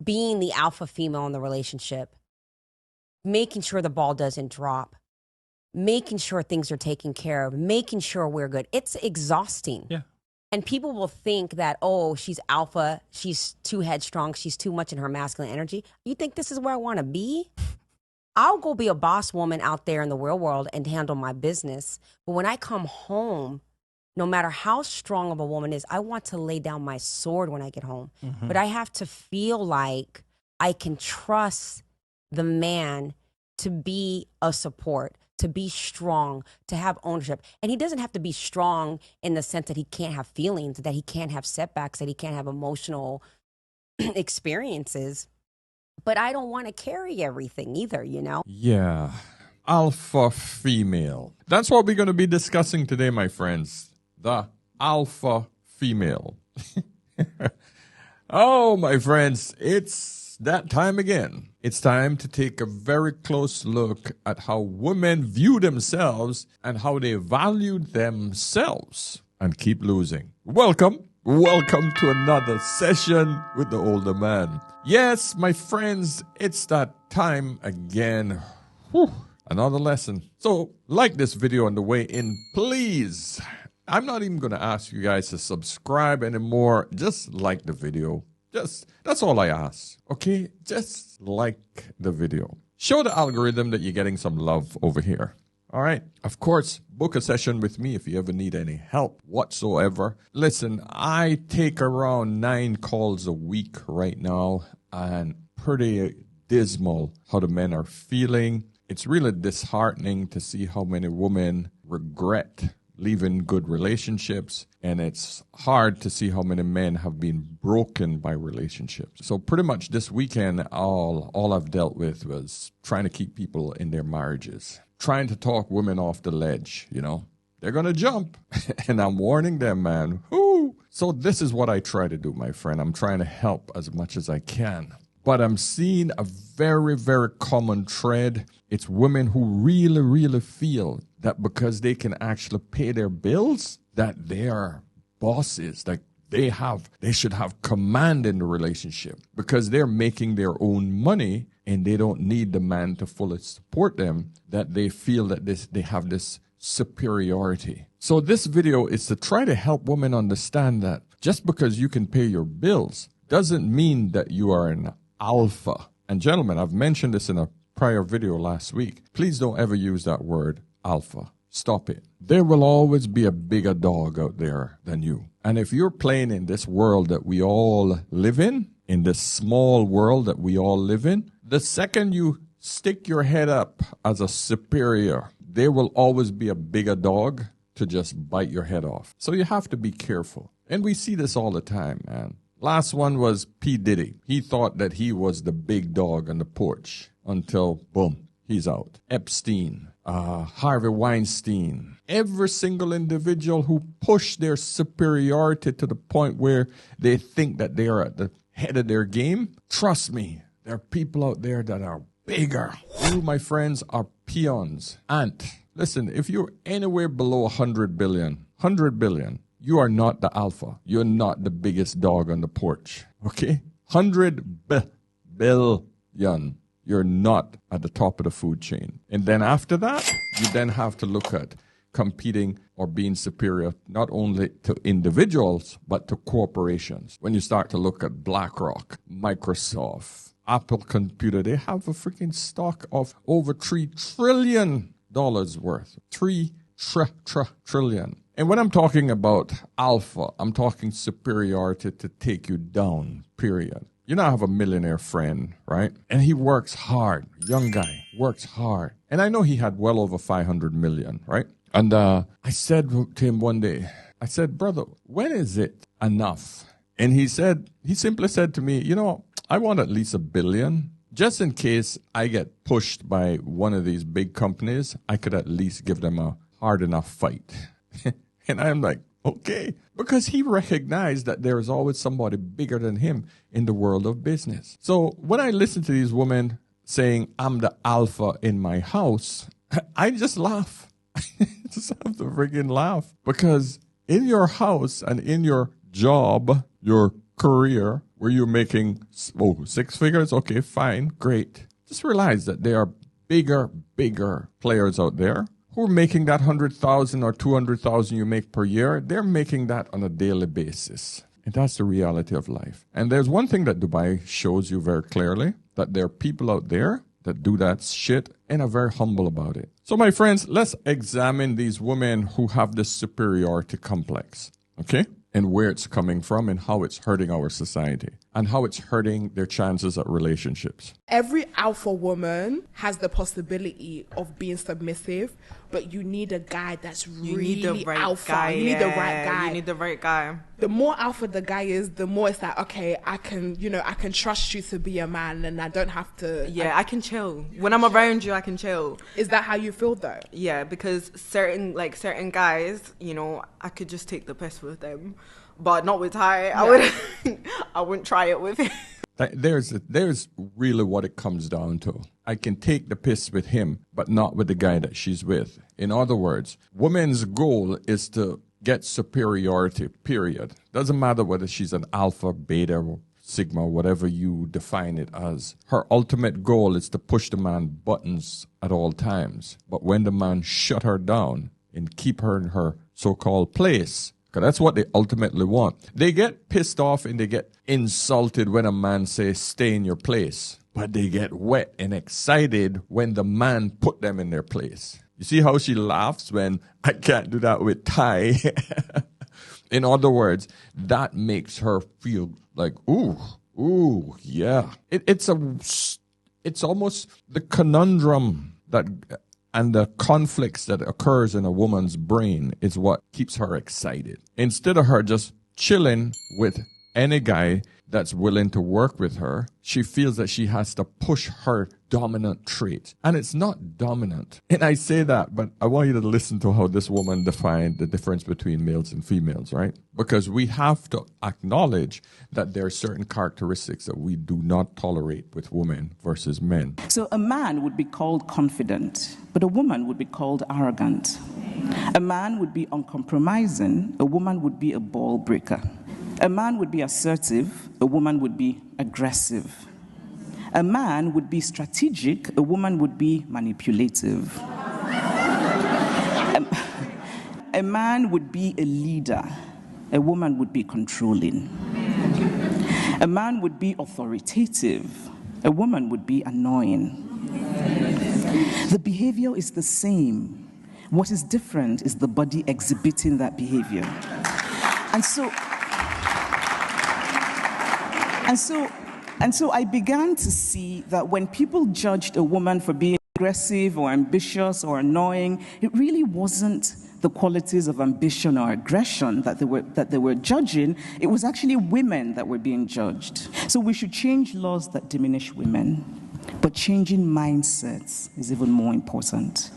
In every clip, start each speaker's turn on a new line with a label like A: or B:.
A: being the alpha female in the relationship, making sure the ball doesn't drop, making sure things are taken care of, making sure we're good. It's exhausting.
B: Yeah.
A: And people will think that, oh, she's alpha, she's too headstrong, she's too much in her masculine energy. You think this is where I want to be? I'll go be a boss woman out there in the real world and handle my business. But when I come home, no matter how strong of a woman is, I want to lay down my sword when I get home.
B: Mm-hmm.
A: But I have to feel like I can trust the man to be a support, to be strong, to have ownership. And he doesn't have to be strong in the sense that he can't have feelings, that he can't have setbacks, that he can't have emotional experiences. But I don't want to carry everything either, you know?
B: Yeah. Alpha female. That's what we're going to be discussing today, my friends. The alpha female. Oh, my friends, it's that time again. It's time to take a very close look at how women view themselves and how they value themselves and keep losing. Welcome to another session with the older man. Yes, my friends, it's that time again. Whew, another lesson. So, like this video on the way in, please. I'm not even going to ask you guys to subscribe anymore. Just like the video. That's all I ask. Okay? Just like the video. Show the algorithm that you're getting some love over here. All right. Of course, book a session with me if you ever need any help whatsoever. Listen, I take around 9 calls a week right now, and pretty dismal how the men are feeling. It's really disheartening to see how many women regret leaving good relationships, and it's hard to see how many men have been broken by relationships. So pretty much this weekend, all I've dealt with was trying to keep people in their marriages, trying to talk women off the ledge, you know. They're going to jump, and I'm warning them, man. Whoo! So this is what I try to do, my friend. I'm trying to help as much as I can. But I'm seeing a very, very common thread. It's women who really, really feel that because they can actually pay their bills, that they are bosses, that they should have command in the relationship because they're making their own money and they don't need the man to fully support them, that they feel that they have this superiority. So this video is to try to help women understand that just because you can pay your bills doesn't mean that you are an alpha. And gentlemen, I've mentioned this in a prior video last week. Please don't ever use that word alpha. Stop it. There will always be a bigger dog out there than you. And if you're playing in this world that we all live in this small world that we all live in, the second you stick your head up as a superior, there will always be a bigger dog to just bite your head off. So you have to be careful. And we see this all the time, man. Last one was P. Diddy. He thought that he was the big dog on the porch until, boom, he's out. Epstein, Harvey Weinstein. Every single individual who pushed their superiority to the point where they think that they are at the head of their game, trust me, there are people out there that are bigger. You, my friends, are peons. And listen, if you're anywhere below 100 billion, you are not the alpha. You're not the biggest dog on the porch. Okay? 100 billion. You're not at the top of the food chain. And then after that, you then have to look at competing or being superior not only to individuals, but to corporations. When you start to look at BlackRock, Microsoft, Apple Computer, they have a freaking stock of over $3 trillion worth. 3 trillion. And when I'm talking about alpha, I'm talking superiority to take you down, period. You know, I have a millionaire friend, right? And he works hard. Young guy, works hard. And I know he had well over 500 million, right? And I said to him one day, I said, brother, when is it enough? And he simply said to me, you know, I want at least $1 billion. Just in case I get pushed by one of these big companies, I could at least give them a hard enough fight. And I'm like, okay. Because he recognized that there is always somebody bigger than him in the world of business. So when I listen to these women saying, I'm the alpha in my house, I just laugh. I just have to freaking laugh. Because in your house and in your job, your career, where you're making, 6 figures? Okay, fine, great. Just realize that there are bigger players out there who are making that 100,000 or 200,000 you make per year. They're making that on a daily basis. And that's the reality of life. And there's one thing that Dubai shows you very clearly, that there are people out there that do that shit and are very humble about it. So my friends, let's examine these women who have this superiority complex, okay? And where it's coming from and how it's hurting our society and how it's hurting their chances at relationships.
C: Every alpha woman has the possibility of being submissive, but you need a guy that's really alpha. You need the right guy.
D: You need the right guy.
C: The more alpha the guy is, the more it's like, okay, I can trust you to be a man, and I don't have to.
D: Yeah, I can chill. When I'm around you, I can chill.
C: Is that how you feel though?
D: Yeah, because certain guys, I could just take the piss with them, but not with Ty. Yeah. I wouldn't try it with him.
B: There's really what it comes down to. I can take the piss with him, but not with the guy that she's with. In other words, woman's goal is to get superiority, period. Doesn't matter whether she's an alpha, beta, or sigma, whatever you define it as. Her ultimate goal is to push the man buttons at all times. But when the man shut her down and keep her in her so-called place, because that's what they ultimately want. They get pissed off and they get insulted when a man says, stay in your place. But they get wet and excited when the man put them in their place. You see how she laughs when I can't do that with Ty? In other words, that makes her feel like, ooh, yeah. It's almost the conundrum that and the conflicts that occurs in a woman's brain is what keeps her excited. Instead of her just chilling with any guy that's willing to work with her, she feels that she has to push her dominant trait. And it's not dominant. And I say that, but I want you to listen to how this woman defined the difference between males and females, right? Because we have to acknowledge that there are certain characteristics that we do not tolerate with women versus men.
E: So a man would be called confident, but a woman would be called arrogant. A man would be uncompromising, a woman would be a ball breaker. A man would be assertive, a woman would be aggressive. A man would be strategic, a woman would be manipulative. A man would be a leader, a woman would be controlling. A man would be authoritative, a woman would be annoying. The behavior is the same. What is different is the body exhibiting that behavior. And so I began to see that when people judged a woman for being aggressive or ambitious or annoying, it really wasn't the qualities of ambition or aggression that they were judging. It was actually women that were being judged. So we should change laws that diminish women, but changing mindsets is even more important.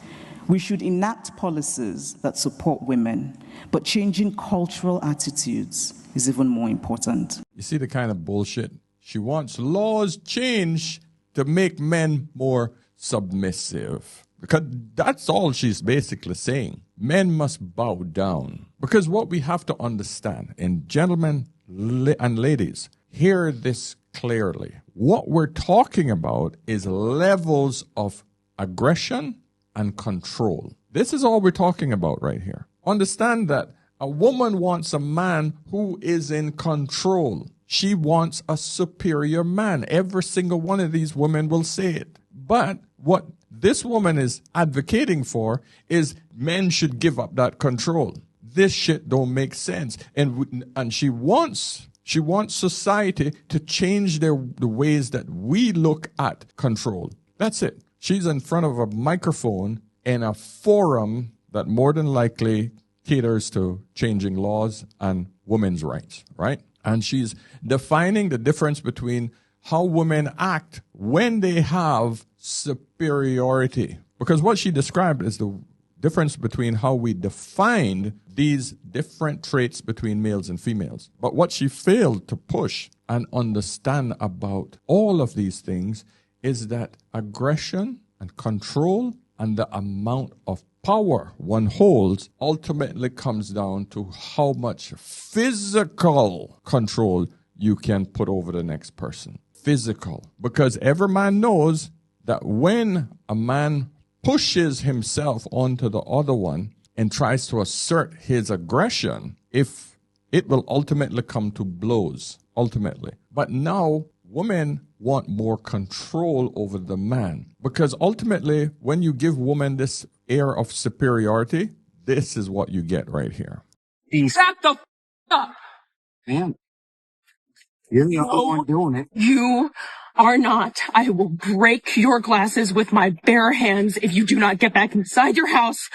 E: We should enact policies that support women, but changing cultural attitudes is even more important.
B: You see the kind of bullshit? She wants laws changed to make men more submissive. Because that's all she's basically saying. Men must bow down. Because what we have to understand, and gentlemen and ladies, hear this clearly. What we're talking about is levels of aggression and control. This is all we're talking about right here. Understand that a woman wants a man who is in control. She wants a superior man. Every single one of these women will say it. But what this woman is advocating for is men should give up that control. This shit don't make sense. And she wants society to change the ways that we look at control. That's it. She's in front of a microphone in a forum that more than likely caters to changing laws and women's rights, right? And she's defining the difference between how women act when they have superiority. Because what she described is the difference between how we defined these different traits between males and females. But what she failed to push and understand about all of these things is that aggression and control and the amount of power one holds ultimately comes down to how much physical control you can put over the next person. Physical. Because every man knows that when a man pushes himself onto the other one and tries to assert his aggression, if it will ultimately come to blows, ultimately. But now women want more control over the man, because ultimately when you give women this air of superiority, this is what you get right here.
F: Back the up. Man, you're the only one doing it. You are not. I will break your glasses with my bare hands if you do not get back inside your house.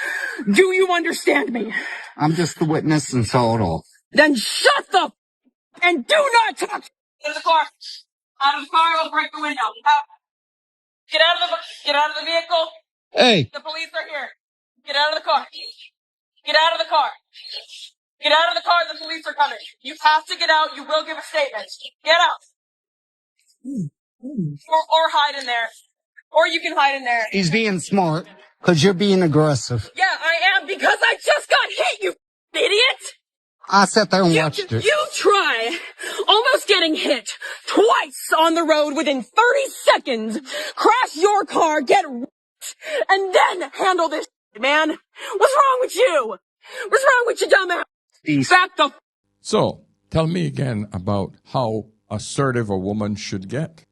F: Do you understand me? I'm just the witness and saw it all. Then shut the and do not talk. Get out of the car. Out of the car, I'll break the window. Out. Get out of the vehicle. Hey. The police are here. Get out of the car. Get out of the car. Get out of the car, the police are coming. You have to get out, you will give a statement. Get out. Or hide in there. Or you can hide in there. He's being smart, because you're being aggressive. Yeah, I am, because I just got hit, you idiot! I sat there and watched it. You try almost getting hit twice on the road within 30 seconds, crash your car, get and then handle this, man. What's wrong with you? What's wrong with you, dumbass? Back the
B: So, tell me again about how assertive a woman should get.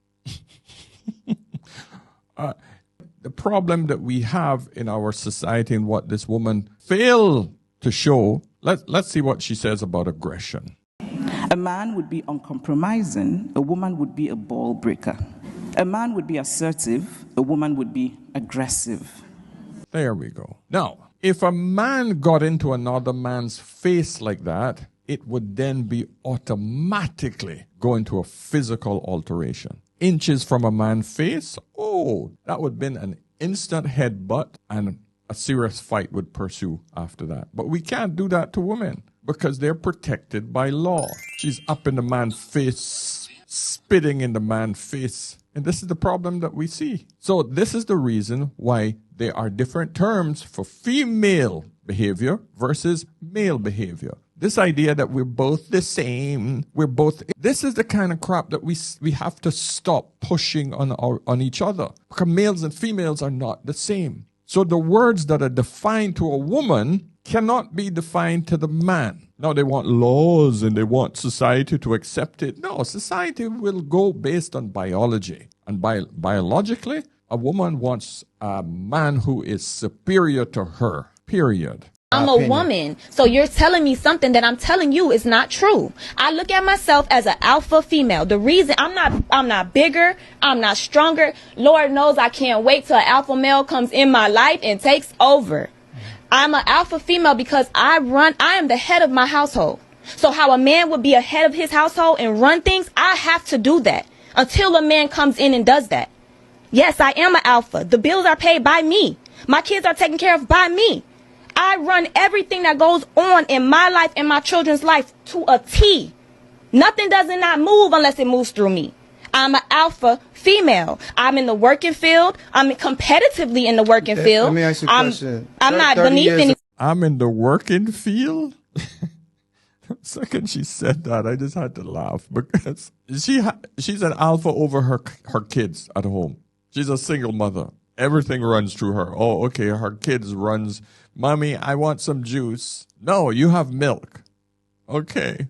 B: The problem that we have in our society and what this woman failed to show, let's see what she says about aggression.
E: A man would be uncompromising, a woman would be a ball breaker. A man would be assertive, a woman would be aggressive.
B: There we go. Now, if a man got into another man's face like that, it would then be automatically going to a physical alteration. Inches from a man's face, oh, that would have been an instant headbutt, and a serious fight would pursue after that. But we can't do that to women because they're protected by law. She's up in the man's face, spitting in the man's face. And this is the problem that we see. So this is the reason why there are different terms for female behavior versus male behavior. This idea that we're both the same, this is the kind of crap that we have to stop pushing on each other. Because males and females are not the same. So the words that are defined to a woman cannot be defined to the man. Now they want laws and they want society to accept it. No, society will go based on biology. And biologically, a woman wants a man who is superior to her, period.
G: I'm a woman, so you're telling me something that I'm telling you is not true. I look at myself as an alpha female. The reason I'm not bigger, I'm not stronger. Lord knows I can't wait till an alpha male comes in my life and takes over. I'm an alpha female because I am the head of my household. So how a man would be a head of his household and run things, I have to do that until a man comes in and does that. Yes, I am an alpha. The bills are paid by me. My kids are taken care of by me. I run everything that goes on in my life and my children's life to a T. Nothing does not move unless it moves through me. I'm an alpha female. I'm in the working field. I'm competitively in the working field.
H: Let me ask you a question.
G: I'm not beneath any.
B: I'm in the working field? The second she said that, I just had to laugh because she's an alpha over her kids at home. She's a single mother. Everything runs through her. Oh, okay, her kids runs, Mommy, I want some juice. No, you have milk. Okay.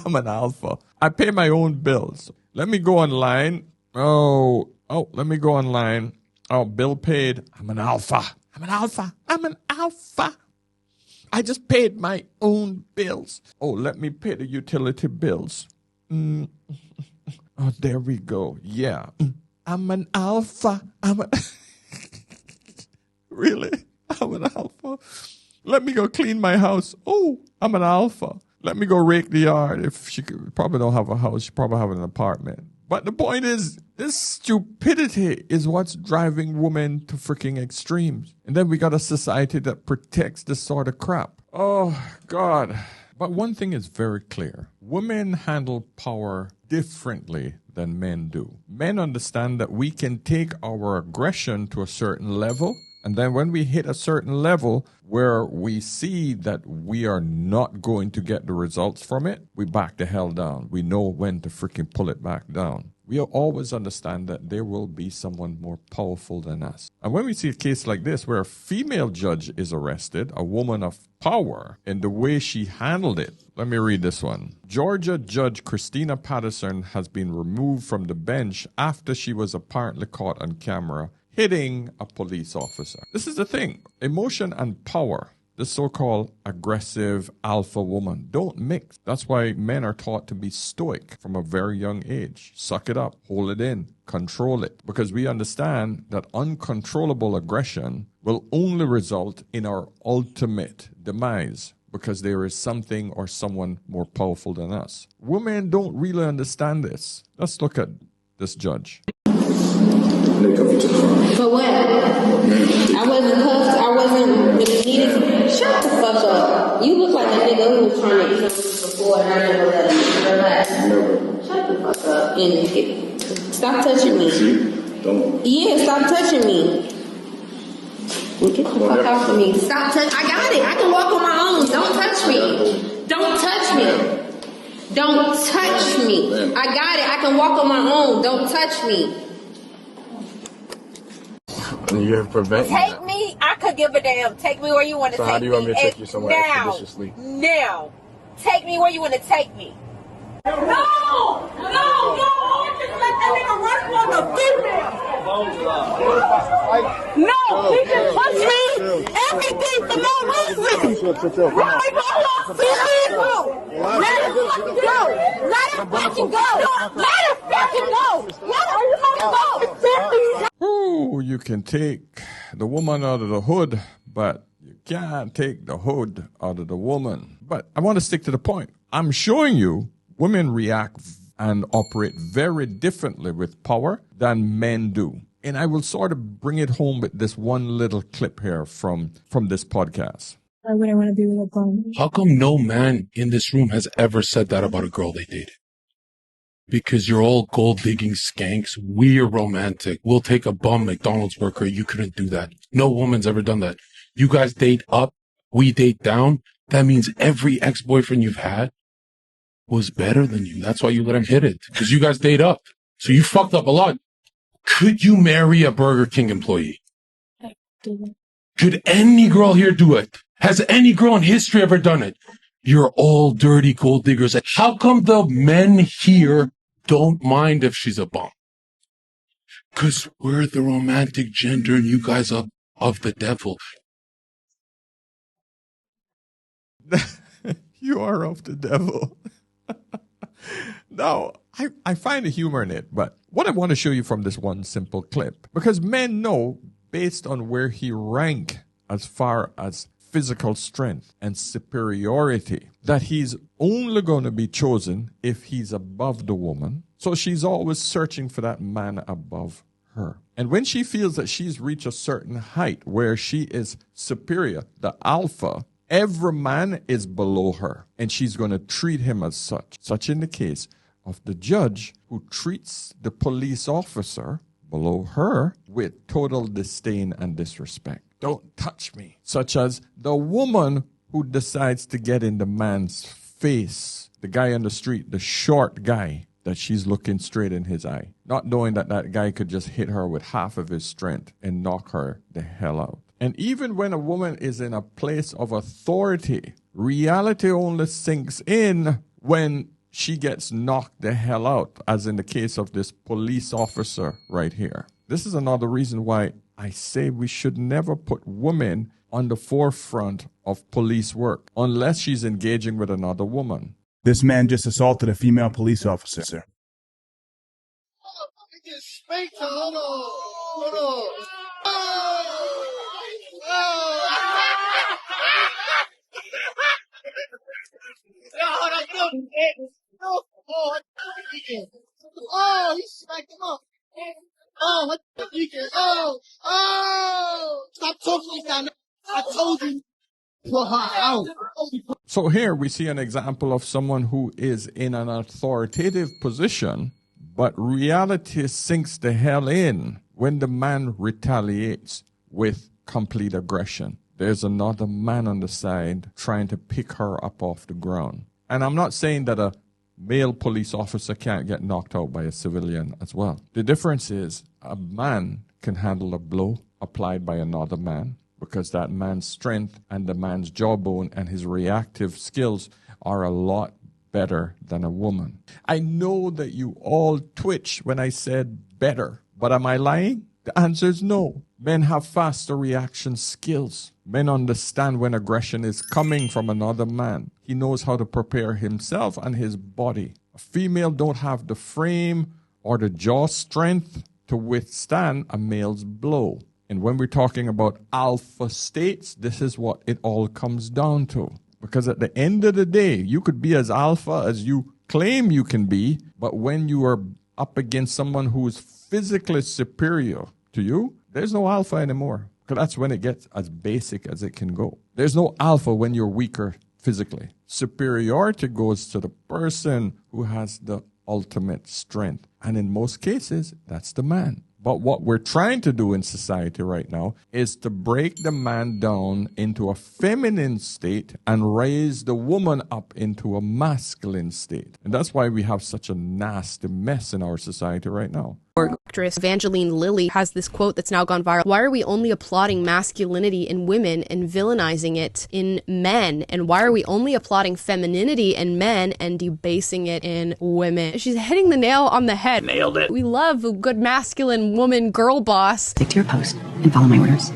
B: I'm an alpha. I pay my own bills. Let me go online. Oh, let me go online. Oh, bill paid. I'm an alpha. I'm an alpha. I'm an alpha. I just paid my own bills. Oh, let me pay the utility bills. Oh, there we go. Yeah. I'm an alpha. Really? I'm an alpha. Let me go clean my house. Oh, I'm an alpha. Let me go rake the yard. If she probably don't have a house, she probably have an apartment. But the point is, this stupidity is what's driving women to freaking extremes. And then we got a society that protects this sort of crap. Oh, God. But one thing is very clear. Women handle power differently than men do. Men understand that we can take our aggression to a certain level And then when we hit a certain level where we see that we are not going to get the results from it, we back the hell down. We know when to freaking pull it back down. We always understand that there will be someone more powerful than us. And when we see a case like this where a female judge is arrested, a woman of power, in the way she handled it, let me read this one. Georgia Judge Christina Patterson has been removed from the bench after she was apparently caught on camera hitting a police officer. This is the thing. Emotion and power, the so-called aggressive alpha woman, don't mix. That's why men are taught to be stoic from a very young age. Suck it up, hold it in, control it. Because we understand that uncontrollable aggression will only result in our ultimate demise, because there is something or someone more powerful than us. Women don't really understand this. Let's look at this judge.
H: For what? I wasn't cuffed. I wasn't needed. Shut the fuck up. You look like a nigga who was trying to eat something before and I never let him. Relax. Shut the fuck up. And stop touching me.
I: Don't.
H: Yeah, stop touching me. Get the fuck off of me. Stop touching. I got it. I can walk on my own. Don't touch me. Don't touch me. Don't touch me. I got it. I can walk on my own. Don't touch me.
I: You're preventing
J: Take me. I could give a damn. Take me where you want to take me.
I: So how do you want me to take you somewhere expeditiously?
J: Now. Take me where you want to take me. No! No! Just let that nigga run on the female. No! He can touch me. Everything for no reason. Let him fucking go. Let him fucking go. Let him fucking go. Let him fucking go.
B: Ooh, you can take the woman out of the hood, but you can't take the hood out of the woman. But I want to stick to the point. I'm showing you women react and operate very differently with power than men do. And I will sort of bring it home with this one little clip here from this podcast.
F: Why would I want to be with a bum? How come no man in this room has ever said that about a girl they dated? Because you're all gold-digging skanks. We're romantic. We'll take a bum McDonald's worker. You couldn't do that. No woman's ever done that. You guys date up. We date down. That means every ex-boyfriend you've had was better than you. That's why you let him hit it. Because you guys date up. So you fucked up a lot. Could you marry a Burger King employee?
H: I do.
F: Could any girl here do it? Has any girl in history ever done it? You're all dirty gold diggers. How come the men here don't mind if she's a bum? Because we're the romantic gender and you guys are of the devil.
B: You are of the devil. No, I find the humor in it, but what I want to show you from this one simple clip, because men know based on where he rank as far as physical strength and superiority, that he's only going to be chosen if he's above the woman. So she's always searching for that man above her. And when she feels that she's reached a certain height where she is superior, the alpha, every man is below her, and she's going to treat him as such. Such in the case of the judge who treats the police officer below her with total disdain and disrespect. Don't touch me. Such as the woman who decides to get in the man's face, the guy on the street, the short guy, that she's looking straight in his eye, not knowing that that guy could just hit her with half of his strength and knock her the hell out. And even when a woman is in a place of authority, reality only sinks in when she gets knocked the hell out, as in the case of this police officer right here. This is another reason why I say we should never put women on the forefront of police work unless she's engaging with another woman.
K: This man just assaulted a female police officer.
L: Oh, he smacked him up. Oh, what the fuck? Oh, stop talking like that. I told you.
B: So here we see an example of someone who is in an authoritative position, but reality sinks the hell in when the man retaliates with complete aggression. There's another man on the side trying to pick her up off the ground. And I'm not saying that a male police officer can't get knocked out by a civilian as well. The difference is a man can handle a blow applied by another man because that man's strength and the man's jawbone and his reactive skills are a lot better than a woman. I know that you all twitch when I said better, but am I lying? The answer is no. Men have faster reaction skills. Men understand when aggression is coming from another man. He knows how to prepare himself and his body. A female don't have the frame or the jaw strength to withstand a male's blow. And when we're talking about alpha states, this is what it all comes down to. Because at the end of the day, you could be as alpha as you claim you can be, but when you are up against someone who is physically superior to you, there's no alpha anymore. Because that's when it gets as basic as it can go. There's no alpha when you're weaker physically. Superiority goes to the person who has the ultimate strength. And in most cases, that's the man. But what we're trying to do in society right now is to break the man down into a feminine state and raise the woman up into a masculine state. And that's why we have such a nasty mess in our society right now.
M: Actress Evangeline Lilly has this quote that's now gone viral. Why are we only applauding masculinity in women and villainizing it in men? And why are we only applauding femininity in men and debasing it in women? She's hitting the nail on the head.
F: Nailed it.
M: We love a good masculine woman girl boss.
N: Stick to your post and follow my orders.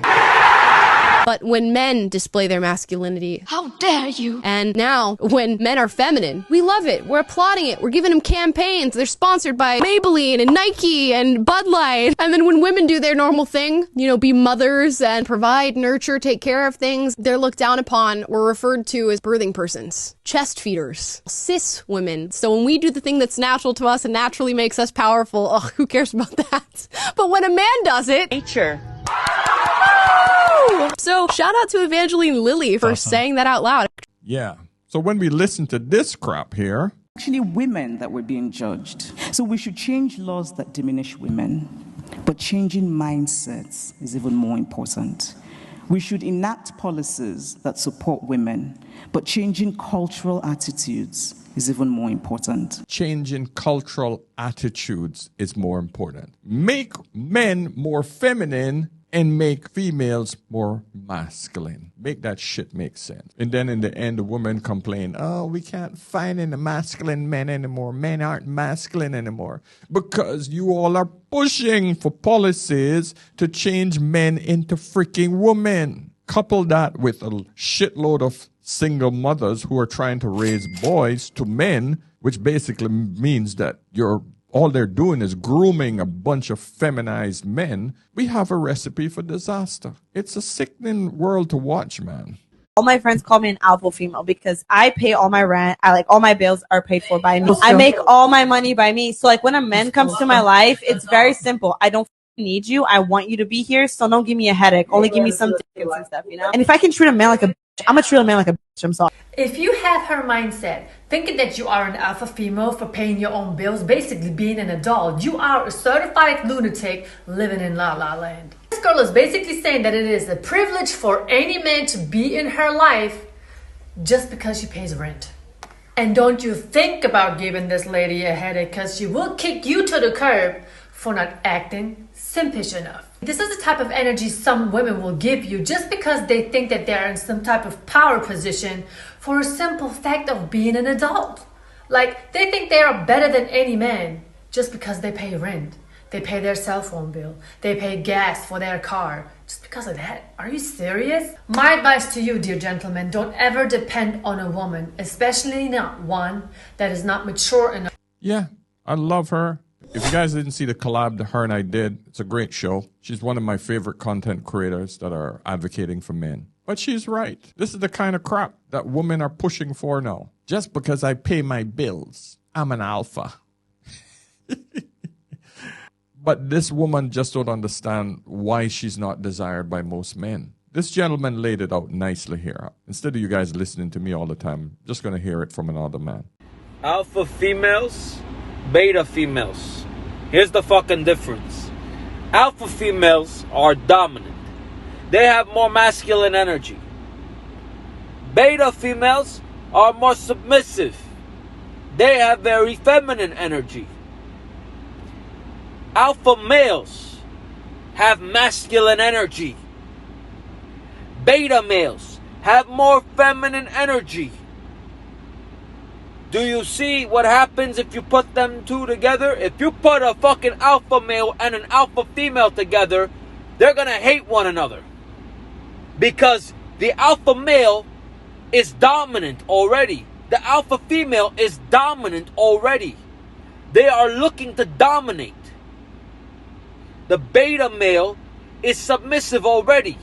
M: But when men display their masculinity,
J: How dare you?
M: and now when men are feminine, we love it. We're applauding it. We're giving them campaigns. They're sponsored by Maybelline and Nike and Bud Light. And then when women do their normal thing, you know, be mothers and provide, nurture, take care of things, they're looked down upon or referred to as birthing persons, chest feeders, cis women. So when we do the thing that's natural to us and naturally makes us powerful, who cares about that? But when a man does it,
F: Nature.
M: So shout out to Evangeline Lilly for saying that out loud.
B: Yeah. So when we listen to this crap here,
E: Actually, women that were being judged. So we should change laws that diminish women. But changing mindsets is even more important. We should enact policies that support women, but changing cultural attitudes is even more important.
B: changing cultural attitudes is more important. Make men more feminine and make females more masculine. Make that shit make sense. And then in the end, the women complain, oh, we can't find any masculine men anymore. Men aren't masculine anymore. Because you all are pushing for policies to change men into freaking women. Couple that with a shitload of single mothers who are trying to raise boys to men, which basically means that all they're doing is grooming a bunch of feminized men. We have a recipe for disaster. It's a sickening world to watch, man.
O: All my friends call me an alpha female because I pay all my rent. All my bills are paid for by me. I make all my money by me. So like when a man comes to my life, it's very simple. I don't need you. I want you to be here. So don't give me a headache. Only give me some tickets and stuff, you know? And if I can treat a man like a bitch, I'm gonna treat a man like a bitch. I'm sorry.
P: If you have her mindset, thinking that you are an alpha female for paying your own bills, basically being an adult, you are a certified lunatic living in La La Land. This girl is basically saying that it is a privilege for any man to be in her life just because she pays rent. And don't you think about giving this lady a headache, because she will kick you to the curb for not acting simpish enough. This is the type of energy some women will give you just because they think that they're in some type of power position for a simple fact of being an adult. Like, they think they are better than any man just because they pay rent. They pay their cell phone bill. They pay gas for their car. Just because of that? Are you serious? My advice to you, dear gentlemen, don't ever depend on a woman, especially not one that is not mature enough.
B: Yeah, I love her. If you guys didn't see the collab that her and I did, it's a great show. She's one of my favorite content creators that are advocating for men. But she's right. This is the kind of crap that women are pushing for now. Just because I pay my bills, I'm an alpha. But this woman just don't understand why she's not desired by most men. This gentleman laid it out nicely here. Instead of you guys listening to me all the time, I'm just going to hear it from another man.
Q: Alpha females, beta females. Here's the fucking difference. Alpha females are dominant. they have more masculine energy. Beta females are more submissive. They have very feminine energy. Alpha males have masculine energy. Beta males have more feminine energy. Do you see what happens if you put them two together? If you put a fucking alpha male and an alpha female together, they're gonna hate one another. Because the alpha male is dominant already. The alpha female is dominant already. They are looking to dominate. The beta male is submissive already.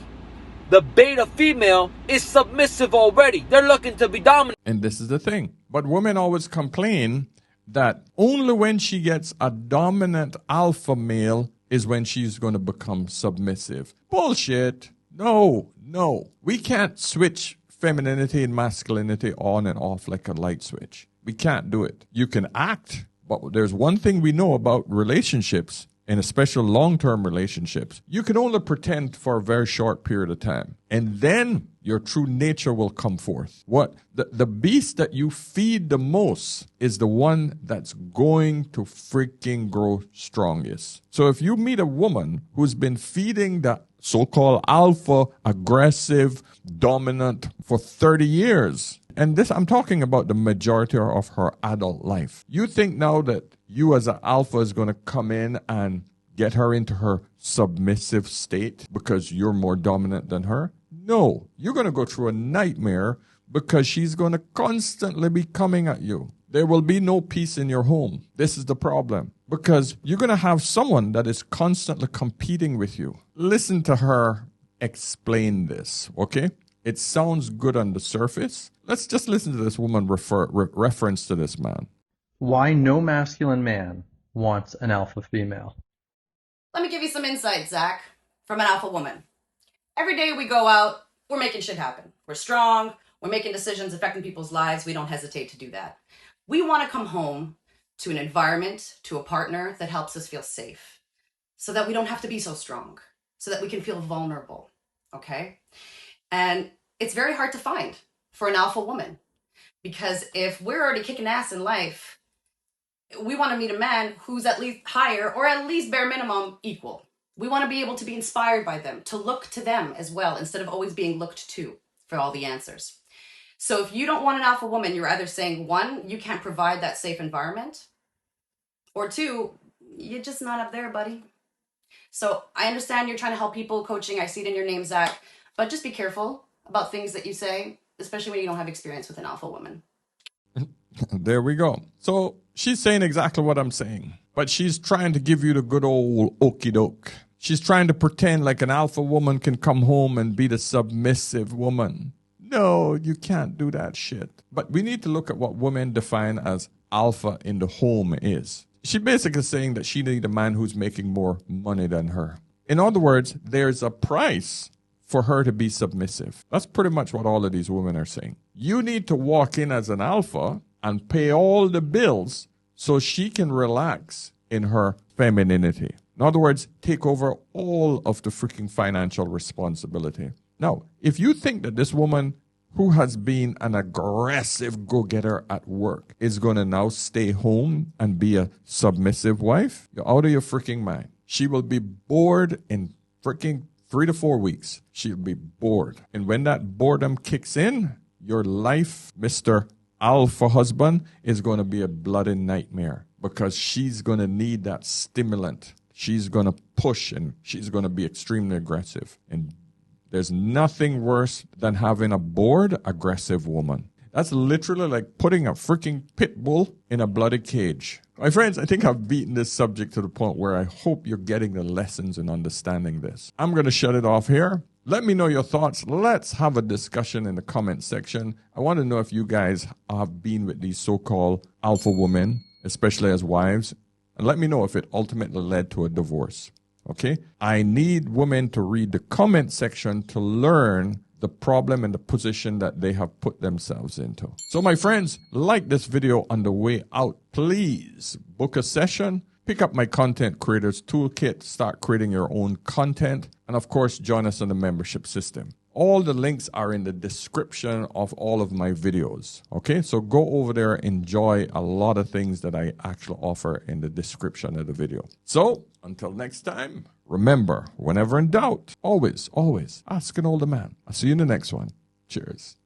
Q: The beta female is submissive already. They're looking to be dominant.
B: And this is the thing. But women always complain that only when she gets a dominant alpha male is when she's going to become submissive. Bullshit. No. We can't switch femininity and masculinity on and off like a light switch. We can't do it. You can act, but there's one thing we know about relationships, and especially long-term relationships. You can only pretend for a very short period of time, and then your true nature will come forth. What? The beast that you feed the most is the one that's going to freaking grow strongest. So if you meet a woman who's been feeding the so-called alpha, aggressive, dominant for 30 years, and this, I'm talking about the majority of her adult life. You think now that you as an alpha is going to come in and get her into her submissive state because you're more dominant than her? No, you're going to go through a nightmare because she's going to constantly be coming at you. There will be no peace in your home. This is the problem, because you're going to have someone that is constantly competing with you. Listen to her explain this, okay? It sounds good on the surface. Let's just listen to this woman reference to this man.
R: Why no masculine man wants an alpha female.
S: Let me give you some insight, Zach, from an alpha woman. Every day we go out, we're making shit happen. We're strong, we're making decisions affecting people's lives. We don't hesitate to do that. We want to come home to an environment, to a partner that helps us feel safe, so that we don't have to be so strong, so that we can feel vulnerable, okay? And it's very hard to find for an alpha woman, because if we're already kicking ass in life, we want to meet a man who's at least higher, or at least bare minimum equal. We want to be able to be inspired by them, to look to them as well, instead of always being looked to for all the answers. So if you don't want an alpha woman, you're either saying, one, you can't provide that safe environment, or two, you're just not up there, buddy. So I understand you're trying to help people, coaching, I see it in your name, Zach, but just be careful about things that you say, especially when you don't have experience with an alpha woman.
B: There we go. So she's saying exactly what I'm saying, but she's trying to give you the good old okey doke. She's trying to pretend like an alpha woman can come home and be the submissive woman. No, you can't do that shit. But we need to look at what women define as alpha in the home is. She's basically saying that she needs a man who's making more money than her. In other words, there's a price for her to be submissive. That's pretty much what all of these women are saying. You need to walk in as an alpha and pay all the bills so she can relax in her femininity. In other words, take over all of the freaking financial responsibility. Now, if you think that this woman who has been an aggressive go-getter at work is going to now stay home and be a submissive wife, you're out of your freaking mind. She will be bored in freaking 3 to 4 weeks. She'll be bored. And when that boredom kicks in, your life, Mr. Alpha husband, is going to be a bloody nightmare, because she's going to need that stimulant. She's going to push, and she's going to be extremely aggressive. And there's nothing worse than having a bored, aggressive woman. That's literally like putting a freaking pit bull in a bloody cage. My friends, I think I've beaten this subject to the point where I hope you're getting the lessons in understanding this. I'm going to shut it off here. Let me know your thoughts. Let's have a discussion in the comment section. I want to know if you guys have been with these so-called alpha women, especially as wives. And let me know if it ultimately led to a divorce. Okay? I need women to read the comment section to learn the problem and the position that they have put themselves into. So my friends, like this video on the way out. Please book a session. Pick up my Content Creators Toolkit. Start creating your own content. And of course, join us on the membership system. All the links are in the description of all of my videos. Okay, so go over there, enjoy a lot of things that I actually offer in the description of the video. So until next time, remember, whenever in doubt, always ask an older man. I'll see you in the next one. Cheers.